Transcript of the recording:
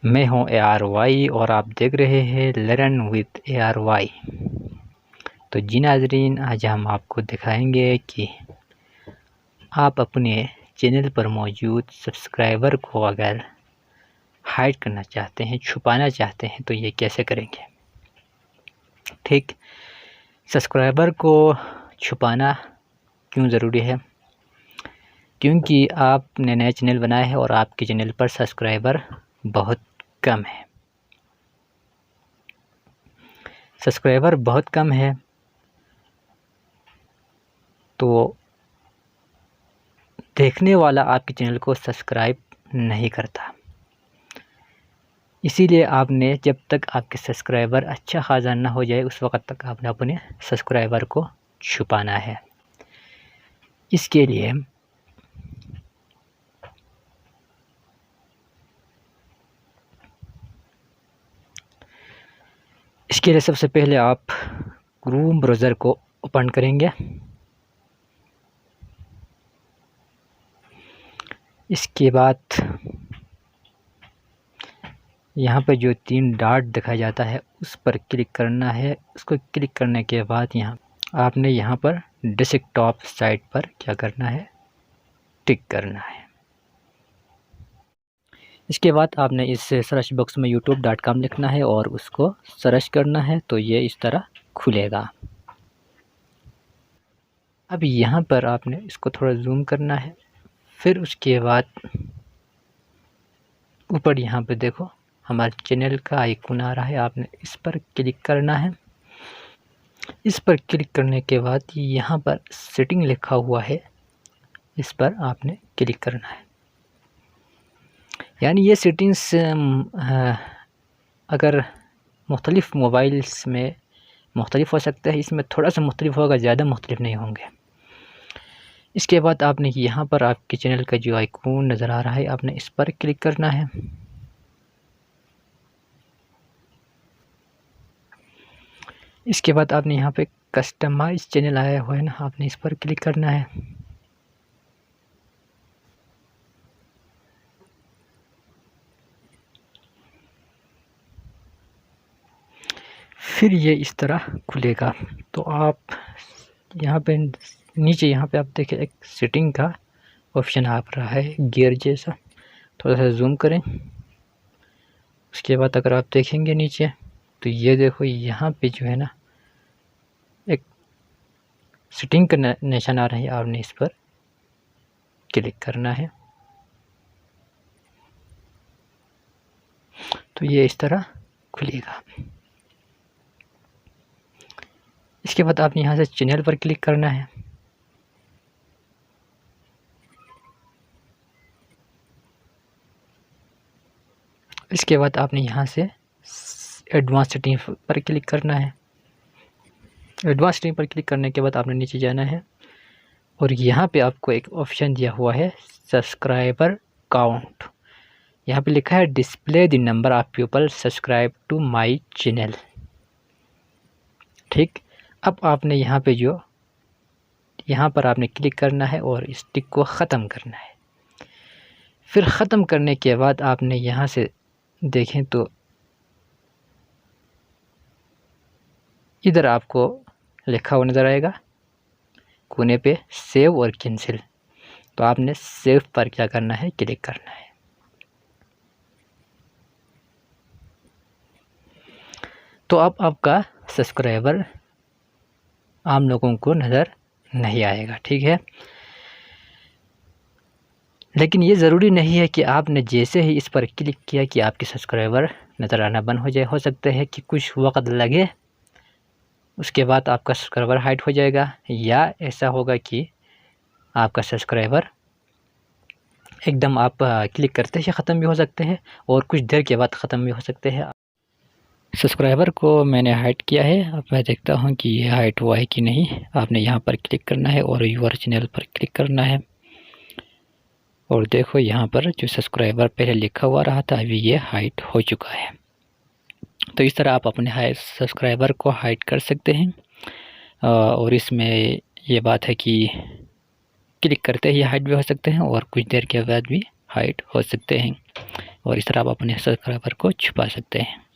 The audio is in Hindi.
मैं हूं ARY और आप देख रहे हैं लर्न विद ARY। तो जी नाज़रीन, आज हम आपको दिखाएंगे कि आप अपने चैनल पर मौजूद सब्सक्राइबर को अगर हाइड करना चाहते हैं, छुपाना चाहते हैं, तो ये कैसे करेंगे। ठीक, सब्सक्राइबर को छुपाना क्यों ज़रूरी है? क्योंकि आपने नया चैनल बनाया है और आपके चैनल पर सब्सक्राइबर बहुत कम है। सब्सक्राइबर बहुत कम है तो देखने वाला आपके चैनल को सब्सक्राइब नहीं करता। इसीलिए आपने जब तक आपके सब्सक्राइबर अच्छा खासा ना हो जाए उस वक़्त तक आपने अपने सब्सक्राइबर को छुपाना है। इसके लिए सबसे पहले आप क्रोम ब्राउज़र को ओपन करेंगे। इसके बाद यहाँ पर जो 3 डॉट दिखाया जाता है उस पर क्लिक करना है। उसको क्लिक करने के बाद आपने यहाँ पर डेस्कटॉप साइट पर क्या करना है, टिक करना है। इसके बाद आपने इस सर्च बॉक्स में youtube.com लिखना है और उसको सर्च करना है, तो ये इस तरह खुलेगा। अब यहाँ पर आपने इसको थोड़ा जूम करना है। फिर उसके बाद ऊपर यहाँ पे देखो हमारे चैनल का आइकन आ रहा है, आपने इस पर क्लिक करना है। इस पर क्लिक करने के बाद यहाँ पर सेटिंग लिखा हुआ है, इस पर आपने क्लिक करना है। यानी ये सेटिंग्स अगर मुख्तलिफ़ मोबाइल्स में मुख्तलिफ़ हो सकता है, इसमें थोड़ा सा मुख्तलिफ़ होगा, ज़्यादा मुख्तलिफ़ नहीं होंगे। इसके बाद आपने यहाँ पर आपके चैनल का जो आइकन नज़र आ रहा है, आपने इस पर क्लिक करना है। इसके बाद आपने यहाँ पे कस्टमाइज चैनल आया हुआ है ना, आपने इस पर क्लिक करना है। फिर ये इस तरह खुलेगा। तो आप यहाँ पे नीचे यहाँ पे आप देखिए एक सेटिंग का ऑप्शन आ रहा है, गियर जैसा। थोड़ा सा जूम करें। उसके बाद अगर आप देखेंगे नीचे तो ये देखो यहाँ पे जो है ना एक सेटिंग का निशान आ रहा है, आपने इस पर क्लिक करना है। तो ये इस तरह खुलेगा। इसके बाद आपने यहाँ से चैनल पर क्लिक करना है। इसके बाद आपने यहाँ से एडवांस सेटिंग पर क्लिक करना है। एडवांस सेटिंग पर क्लिक करने के बाद आपने नीचे जाना है और यहाँ पे आपको एक ऑप्शन दिया हुआ है सब्सक्राइबर काउंट। यहाँ पे लिखा है display the number of people subscribe to my channel. ठीक, अब आपने यहाँ पे यहाँ पर आपने क्लिक करना है और इस टिक को ख़त्म करना है। फिर ख़त्म करने के बाद आपने यहाँ से देखें तो इधर आपको लिखा हुआ नज़र आएगा कोने पे सेव और कैंसिल। तो आपने सेव पर क्या करना है, क्लिक करना है। तो अब आपका सब्सक्राइबर आम लोगों को नज़र नहीं आएगा। ठीक है, लेकिन ये ज़रूरी नहीं है कि आपने जैसे ही इस पर क्लिक किया कि आपके सब्सक्राइबर नज़र आना बंद हो जाए। हो सकता है कि कुछ वक्त लगे, उसके बाद आपका सब्सक्राइबर हाइड हो जाएगा, या ऐसा होगा कि आपका सब्सक्राइबर एकदम आप क्लिक करते ही ख़त्म भी हो सकते हैं और कुछ देर के बाद ख़त्म भी हो सकते हैं। सब्सक्राइबर को मैंने हाइड किया है। अब मैं देखता हूँ कि ये हाइड हुआ है कि नहीं। आपने यहाँ पर क्लिक करना है और यूर चैनल पर क्लिक करना है और देखो यहाँ पर जो सब्सक्राइबर पहले लिखा हुआ रहा था अभी ये हाइड हो चुका है। तो इस तरह आप अपने सब्सक्राइबर को हाइड कर सकते हैं। और इसमें ये बात है कि क्लिक करते ही हाइड भी हो सकते हैं और कुछ देर के बाद भी हाइड हो सकते हैं। और इस तरह आप अपने सब्सक्राइबर को छुपा सकते हैं।